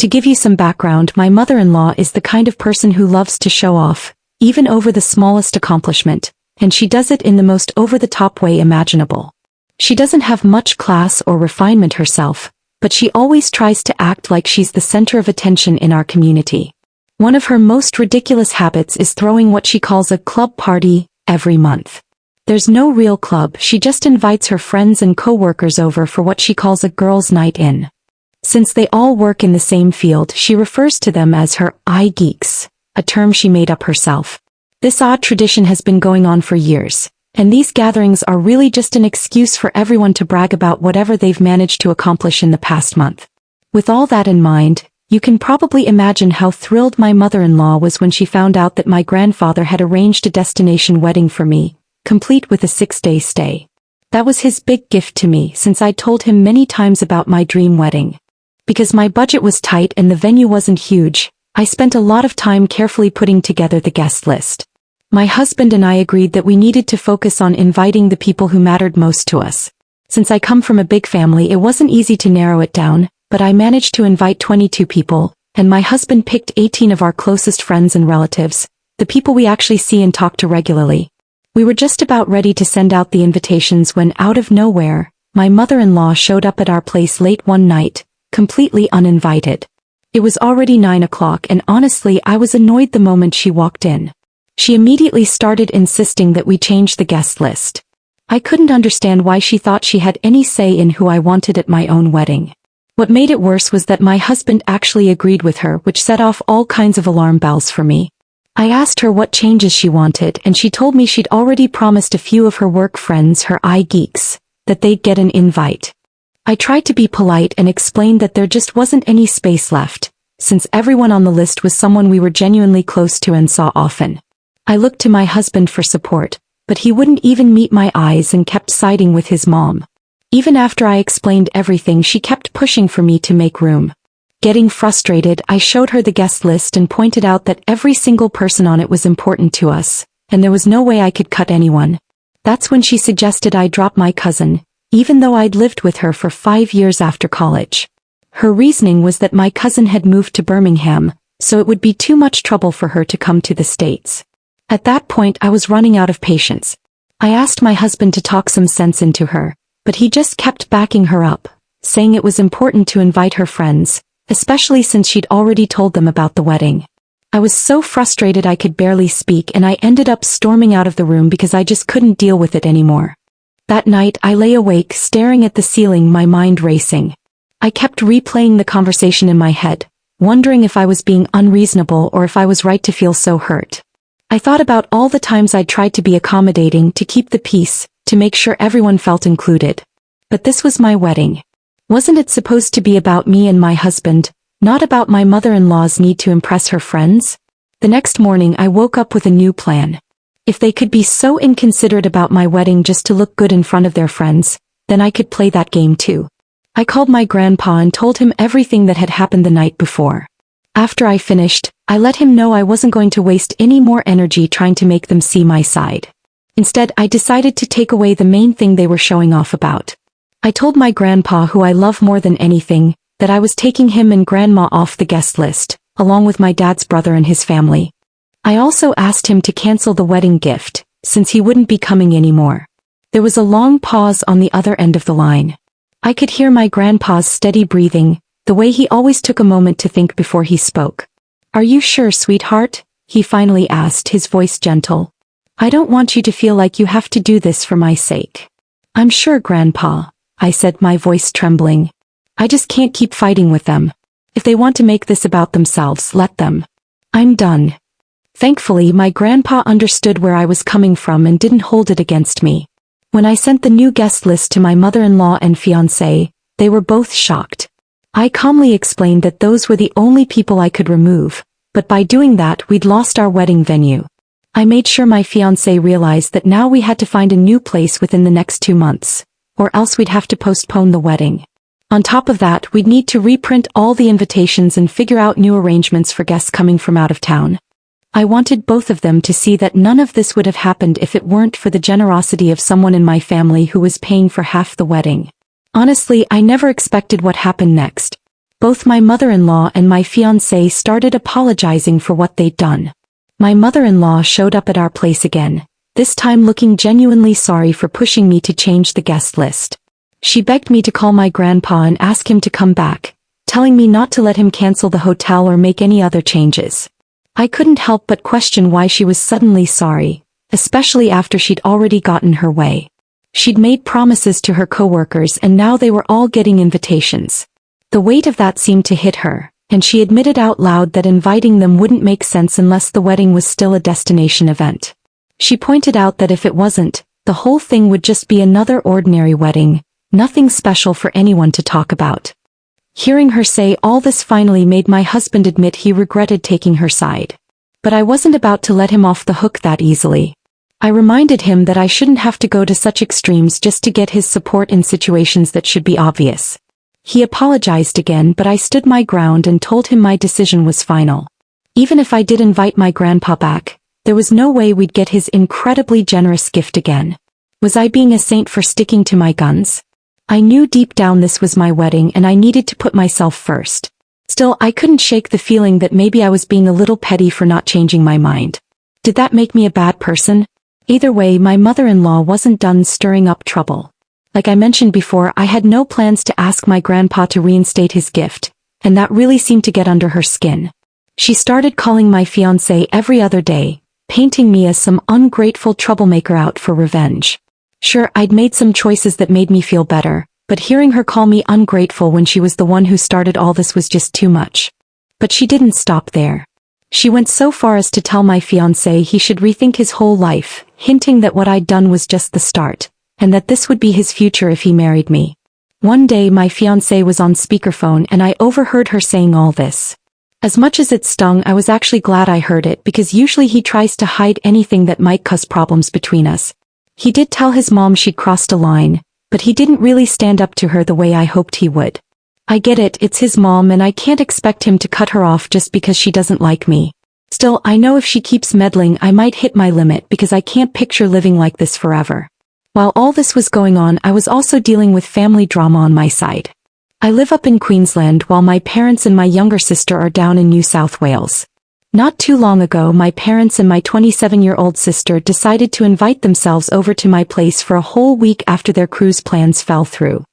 To give you some background, my mother-in-law is the kind of person who loves to show off, even over the smallest accomplishment, and she does it in the most over-the-top way imaginable. She doesn't have much class or refinement herself, but she always tries to act like she's the center of attention in our community. One of her most ridiculous habits is throwing what she calls a club party every month. There's no real club, she just invites her friends and co-workers over for what she calls a girls' night in. Since they all work in the same field, she refers to them as her eye geeks, a term she made up herself. This odd tradition has been going on for years, and these gatherings are really just an excuse for everyone to brag about whatever they've managed to accomplish in the past month. With all that in mind, you can probably imagine how thrilled my mother-in-law was when she found out that my grandfather had arranged a destination wedding for me, complete with a 6-day stay. That was his big gift to me, since I'd told him many times about my dream wedding. Because my budget was tight and the venue wasn't huge, I spent a lot of time carefully putting together the guest list. My husband and I agreed that we needed to focus on inviting the people who mattered most to us. Since I come from a big family, it wasn't easy to narrow it down, but I managed to invite 22 people, and my husband picked 18 of our closest friends and relatives, the people we actually see and talk to regularly. We were just about ready to send out the invitations when, out of nowhere, my mother-in-law showed up at our place late one night, completely uninvited. It was already 9 o'clock, and honestly I was annoyed the moment she walked in. She immediately started insisting that we change the guest list. I couldn't understand why she thought she had any say in who I wanted at my own wedding. What made it worse was that my husband actually agreed with her, which set off all kinds of alarm bells for me. I asked her what changes she wanted, and she told me she'd already promised a few of her work friends, her eye geeks, that they'd get an invite. I tried to be polite and explained that there just wasn't any space left, since everyone on the list was someone we were genuinely close to and saw often. I looked to my husband for support, but he wouldn't even meet my eyes and kept siding with his mom. Even after I explained everything, she kept pushing for me to make room. Getting frustrated, I showed her the guest list and pointed out that every single person on it was important to us, and there was no way I could cut anyone. That's when she suggested I drop my cousin, even though I'd lived with her for 5 years after college. Her reasoning was that my cousin had moved to Birmingham, so it would be too much trouble for her to come to the States. At that point I was running out of patience. I asked my husband to talk some sense into her, but he just kept backing her up, saying it was important to invite her friends, especially since she'd already told them about the wedding. I was so frustrated I could barely speak, and I ended up storming out of the room because I just couldn't deal with it anymore. That night I lay awake staring at the ceiling, my mind racing. I kept replaying the conversation in my head, wondering if I was being unreasonable or if I was right to feel so hurt. I thought about all the times I'd tried to be accommodating, to keep the peace, to make sure everyone felt included. But this was my wedding. Wasn't it supposed to be about me and my husband, not about my mother-in-law's need to impress her friends? The next morning I woke up with a new plan. If they could be so inconsiderate about my wedding just to look good in front of their friends, then I could play that game too. I called my grandpa and told him everything that had happened the night before. After I finished, I let him know I wasn't going to waste any more energy trying to make them see my side. Instead, I decided to take away the main thing they were showing off about. I told my grandpa, who I love more than anything, that I was taking him and grandma off the guest list, along with my dad's brother and his family. I also asked him to cancel the wedding gift, since he wouldn't be coming anymore. There was a long pause on the other end of the line. I could hear my grandpa's steady breathing, the way he always took a moment to think before he spoke. "Are you sure, sweetheart?" he finally asked, his voice gentle. "I don't want you to feel like you have to do this for my sake." "I'm sure, Grandpa," I said, my voice trembling. "I just can't keep fighting with them. If they want to make this about themselves, let them. I'm done." Thankfully, my grandpa understood where I was coming from and didn't hold it against me. When I sent the new guest list to my mother-in-law and fiancé, they were both shocked. I calmly explained that those were the only people I could remove, but by doing that we'd lost our wedding venue. I made sure my fiancé realized that now we had to find a new place within the next 2 months, or else we'd have to postpone the wedding. On top of that, we'd need to reprint all the invitations and figure out new arrangements for guests coming from out of town. I wanted both of them to see that none of this would have happened if it weren't for the generosity of someone in my family who was paying for half the wedding. Honestly, I never expected what happened next. Both my mother-in-law and my fiancé started apologizing for what they'd done. My mother-in-law showed up at our place again, this time looking genuinely sorry for pushing me to change the guest list. She begged me to call my grandpa and ask him to come back, telling me not to let him cancel the hotel or make any other changes. I couldn't help but question why she was suddenly sorry, especially after she'd already gotten her way. She'd made promises to her coworkers and now they were all getting invitations. The weight of that seemed to hit her, and she admitted out loud that inviting them wouldn't make sense unless the wedding was still a destination event. She pointed out that if it wasn't, the whole thing would just be another ordinary wedding, nothing special for anyone to talk about. Hearing her say all this finally made my husband admit he regretted taking her side. But I wasn't about to let him off the hook that easily. I reminded him that I shouldn't have to go to such extremes just to get his support in situations that should be obvious. He apologized again, but I stood my ground and told him my decision was final. Even if I did invite my grandpa back, there was no way we'd get his incredibly generous gift again. Was I being a saint for sticking to my guns? I knew deep down this was my wedding and I needed to put myself first. Still, I couldn't shake the feeling that maybe I was being a little petty for not changing my mind. Did that make me a bad person? Either way, my mother-in-law wasn't done stirring up trouble. Like I mentioned before, I had no plans to ask my grandpa to reinstate his gift, and that really seemed to get under her skin. She started calling my fiancé every other day, painting me as some ungrateful troublemaker out for revenge. Sure, I'd made some choices that made me feel better, but hearing her call me ungrateful when she was the one who started all this was just too much. But she didn't stop there. She went so far as to tell my fiancé he should rethink his whole life, hinting that what I'd done was just the start, and that this would be his future if he married me. One day my fiancé was on speakerphone and I overheard her saying all this. As much as it stung, I was actually glad I heard it because usually he tries to hide anything that might cause problems between us. He did tell his mom she'd crossed a line, but he didn't really stand up to her the way I hoped he would. I get it, it's his mom and I can't expect him to cut her off just because she doesn't like me. Still, I know if she keeps meddling I might hit my limit because I can't picture living like this forever. While all this was going on, I was also dealing with family drama on my side. I live up in Queensland while my parents and my younger sister are down in New South Wales. Not too long ago, my parents and my 27-year-old sister decided to invite themselves over to my place for a whole week after their cruise plans fell through.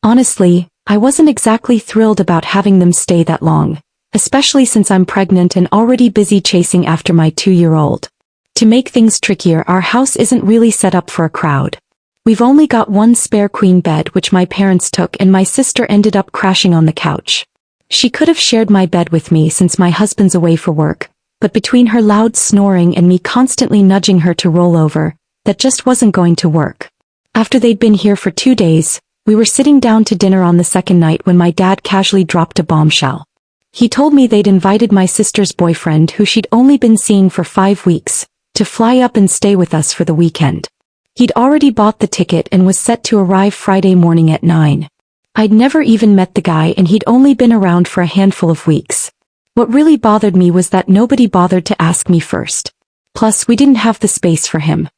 Honestly, I wasn't exactly thrilled about having them stay that long, especially since I'm pregnant and already busy chasing after my 2-year-old. To make things trickier, our house isn't really set up for a crowd. We've only got one spare queen bed which my parents took and my sister ended up crashing on the couch. She could have shared my bed with me since my husband's away for work, but between her loud snoring and me constantly nudging her to roll over, that just wasn't going to work. After they'd been here for 2 days, we were sitting down to dinner on the second night when my dad casually dropped a bombshell. He told me they'd invited my sister's boyfriend, who she'd only been seeing for 5 weeks, to fly up and stay with us for the weekend. He'd already bought the ticket and was set to arrive Friday morning at 9. I'd never even met the guy and he'd only been around for a handful of weeks. What really bothered me was that nobody bothered to ask me first. Plus, we didn't have the space for him.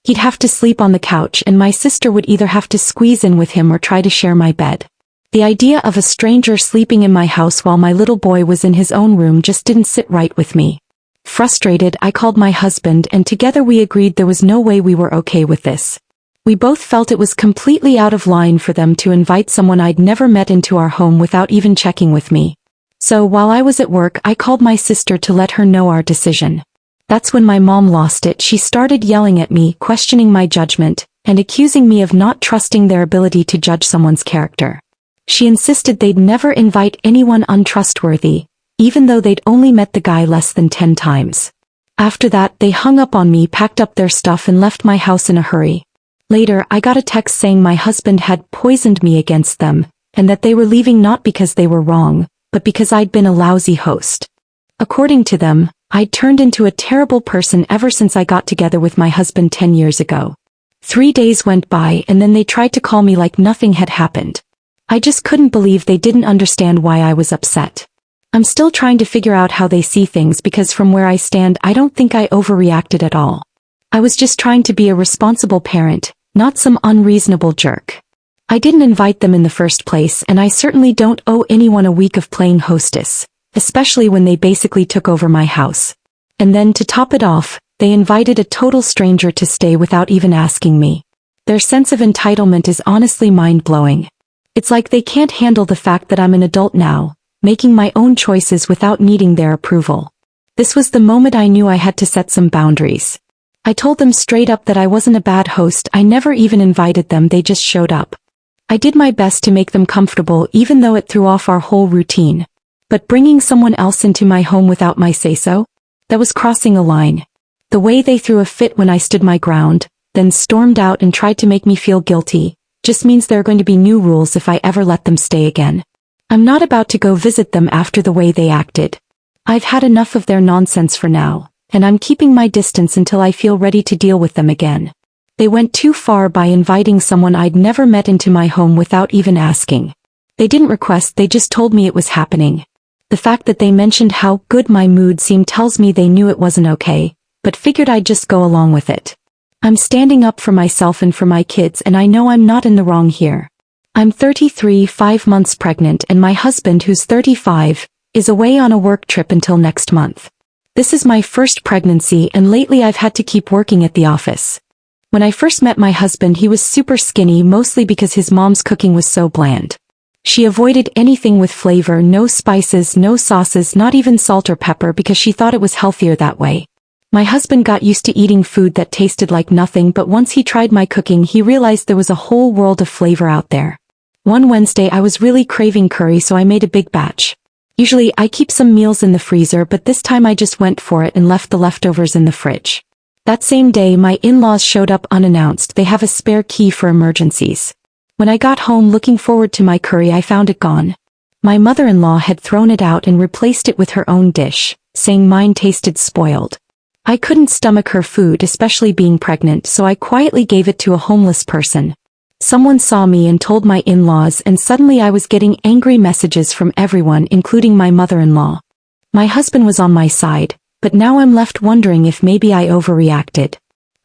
He'd have to sleep on the couch and my sister would either have to squeeze in with him or try to share my bed. The idea of a stranger sleeping in my house while my little boy was in his own room just didn't sit right with me. Frustrated, I called my husband and together we agreed there was no way we were okay with this. We both felt it was completely out of line for them to invite someone I'd never met into our home without even checking with me. So while I was at work, I called my sister to let her know our decision. That's when my mom lost it. She started yelling at me, questioning my judgment, and accusing me of not trusting their ability to judge someone's character. She insisted they'd never invite anyone untrustworthy, even though they'd only met the guy less than 10 times. After that, they hung up on me, packed up their stuff and left my house in a hurry. Later, I got a text saying my husband had poisoned me against them, and that they were leaving not because they were wrong, but because I'd been a lousy host. According to them, I'd turned into a terrible person ever since I got together with my husband 10 years ago. 3 days went by and then they tried to call me like nothing had happened. I just couldn't believe they didn't understand why I was upset. I'm still trying to figure out how they see things because from where I stand I don't think I overreacted at all. I was just trying to be a responsible parent, not some unreasonable jerk. I didn't invite them in the first place, and I certainly don't owe anyone a week of playing hostess, especially when they basically took over my house. And then to top it off, they invited a total stranger to stay without even asking me. Their sense of entitlement is honestly mind-blowing. It's like they can't handle the fact that I'm an adult now, making my own choices without needing their approval. This was the moment I knew I had to set some boundaries. I told them straight up that I wasn't a bad host. I never even invited them, they just showed up. I did my best to make them comfortable even though it threw off our whole routine. But bringing someone else into my home without my say-so? That was crossing a line. The way they threw a fit when I stood my ground, then stormed out and tried to make me feel guilty, just means there are going to be new rules if I ever let them stay again. I'm not about to go visit them after the way they acted. I've had enough of their nonsense for now, and I'm keeping my distance until I feel ready to deal with them again. They went too far by inviting someone I'd never met into my home without even asking. They didn't request, they just told me it was happening. The fact that they mentioned how good my mood seemed tells me they knew it wasn't okay, but figured I'd just go along with it. I'm standing up for myself and for my kids, and I know I'm not in the wrong here. I'm 33, 5 months pregnant, and my husband, who's 35, is away on a work trip until next month. This is my first pregnancy, and lately I've had to keep working at the office. When I first met my husband, he was super skinny, mostly because his mom's cooking was so bland. She avoided anything with flavor, no spices, no sauces, not even salt or pepper, because she thought it was healthier that way. My husband got used to eating food that tasted like nothing, but once he tried my cooking, he realized there was a whole world of flavor out there. One Wednesday I was really craving curry, so I made a big batch. Usually I keep some meals in the freezer, but this time I just went for it and left the leftovers in the fridge. That same day my in-laws showed up unannounced. They have a spare key for emergencies. When I got home looking forward to my curry, I found it gone. My mother-in-law had thrown it out and replaced it with her own dish, saying mine tasted spoiled. I couldn't stomach her food, especially being pregnant, so I quietly gave it to a homeless person. Someone saw me and told my in-laws, and suddenly I was getting angry messages from everyone, including my mother-in-law. My husband was on my side, but now I'm left wondering if maybe I overreacted.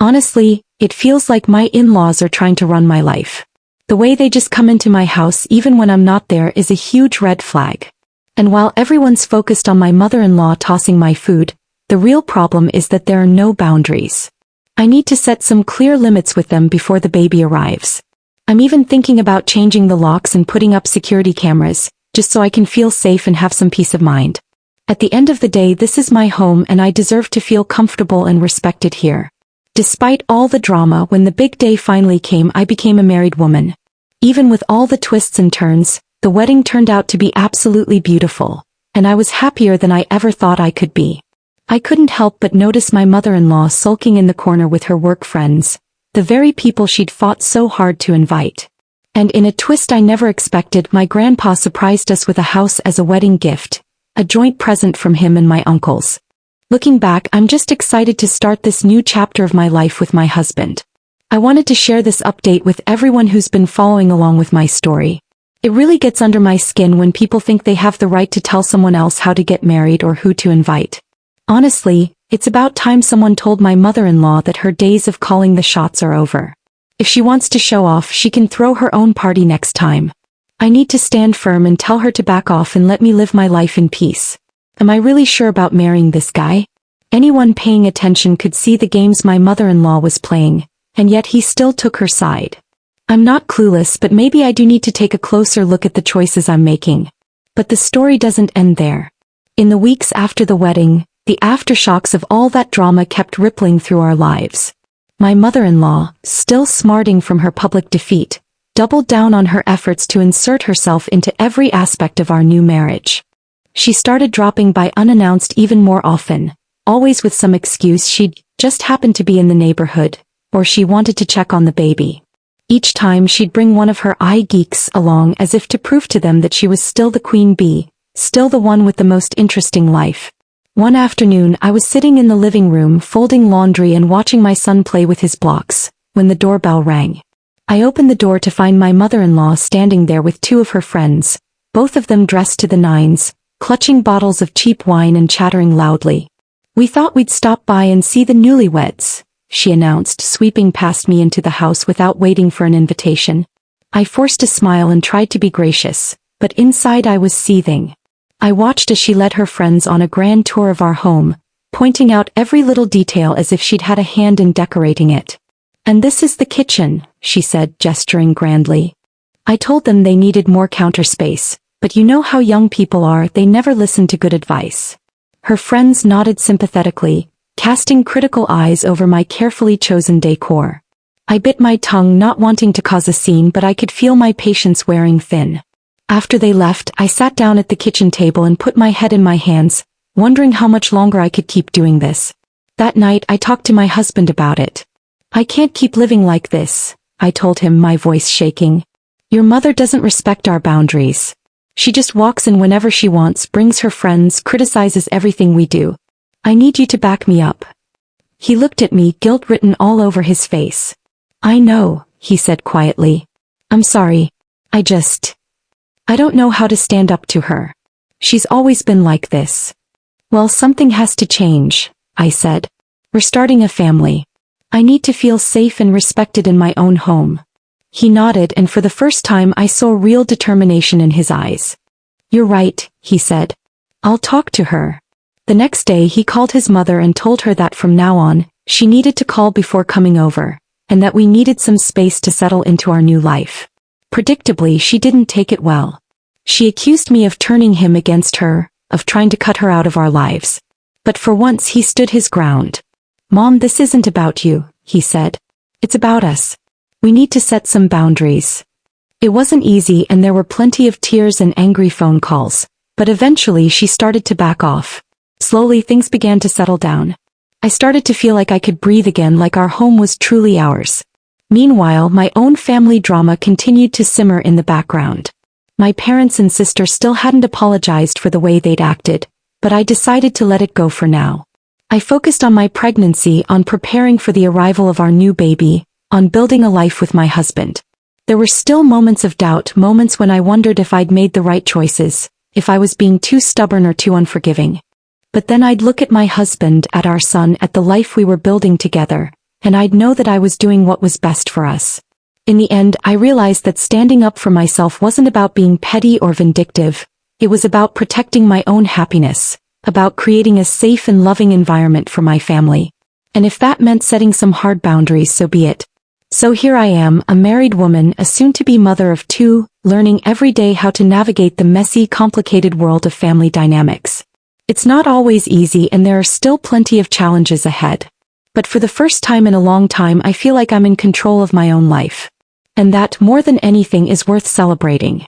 Honestly, it feels like my in-laws are trying to run my life. The way they just come into my house even when I'm not there is a huge red flag. And while everyone's focused on my mother-in-law tossing my food, the real problem is that there are no boundaries. I need to set some clear limits with them before the baby arrives. I'm even thinking about changing the locks and putting up security cameras, just so I can feel safe and have some peace of mind. At the end of the day, this is my home and I deserve to feel comfortable and respected here. Despite all the drama, when the big day finally came, I became a married woman. Even with all the twists and turns, the wedding turned out to be absolutely beautiful, and I was happier than I ever thought I could be. I couldn't help but notice my mother-in-law sulking in the corner with her work friends, the very people she'd fought so hard to invite. And in a twist I never expected, my grandpa surprised us with a house as a wedding gift, a joint present from him and my uncles. Looking back, I'm just excited to start this new chapter of my life with my husband. I wanted to share this update with everyone who's been following along with my story. It really gets under my skin when people think they have the right to tell someone else how to get married or who to invite. Honestly, it's about time someone told my mother-in-law that her days of calling the shots are over. If she wants to show off, she can throw her own party next time. I need to stand firm and tell her to back off and let me live my life in peace. Am I really sure about marrying this guy? Anyone paying attention could see the games my mother-in-law was playing, and yet he still took her side. I'm not clueless, but maybe I do need to take a closer look at the choices I'm making. But the story doesn't end there. In the weeks after the wedding, the aftershocks of all that drama kept rippling through our lives. My mother-in-law, still smarting from her public defeat, doubled down on her efforts to insert herself into every aspect of our new marriage. She started dropping by unannounced even more often, always with some excuse: she'd just happened to be in the neighborhood, or she wanted to check on the baby. Each time she'd bring one of her eye geeks along as if to prove to them that she was still the queen bee, still the one with the most interesting life. One afternoon I was sitting in the living room folding laundry and watching my son play with his blocks, when the doorbell rang. I opened the door to find my mother-in-law standing there with two of her friends, both of them dressed to the nines, clutching bottles of cheap wine and chattering loudly. "We thought we'd stop by and see the newlyweds," she announced, sweeping past me into the house without waiting for an invitation. I forced a smile and tried to be gracious, but inside I was seething. I watched as she led her friends on a grand tour of our home, pointing out every little detail as if she'd had a hand in decorating it. "And this is the kitchen," she said, gesturing grandly. I told them they needed more counter space, but you know how young people are, they never listen to good advice. Her friends nodded sympathetically, casting critical eyes over my carefully chosen decor. I bit my tongue, not wanting to cause a scene, but I could feel my patience wearing thin. After they left, I sat down at the kitchen table and put my head in my hands, wondering how much longer I could keep doing this. That night, I talked to my husband about it. "I can't keep living like this," I told him, my voice shaking. "Your mother doesn't respect our boundaries. She just walks in whenever she wants, brings her friends, criticizes everything we do. I need you to back me up." He looked at me, guilt written all over his face. "I know," he said quietly. "I'm sorry. I don't know how to stand up to her. She's always been like this." "Well, something has to change," I said. "We're starting a family. I need to feel safe and respected in my own home." He nodded, and for the first time I saw real determination in his eyes. "You're right," he said. "I'll talk to her." The next day he called his mother and told her that from now on, she needed to call before coming over, and that we needed some space to settle into our new life. Predictably, she didn't take it well. She accused me of turning him against her, of trying to cut her out of our lives. But for once he stood his ground. "Mom, this isn't about you," he said. "It's about us. We need to set some boundaries." It wasn't easy, and there were plenty of tears and angry phone calls, but eventually she started to back off. Slowly things began to settle down. I started to feel like I could breathe again, like our home was truly ours. Meanwhile, my own family drama continued to simmer in the background. My parents and sister still hadn't apologized for the way they'd acted, but I decided to let it go for now. I focused on my pregnancy, on preparing for the arrival of our new baby, on building a life with my husband. There were still moments of doubt, moments when I wondered if I'd made the right choices, if I was being too stubborn or too unforgiving. But then I'd look at my husband, at our son, at the life we were building together, and I'd know that I was doing what was best for us. In the end, I realized that standing up for myself wasn't about being petty or vindictive. It was about protecting my own happiness, about creating a safe and loving environment for my family. And if that meant setting some hard boundaries, so be it. So here I am, a married woman, a soon-to-be mother of two, learning every day how to navigate the messy, complicated world of family dynamics. It's not always easy, and there are still plenty of challenges ahead. But for the first time in a long time, I feel like I'm in control of my own life. And that, more than anything, is worth celebrating.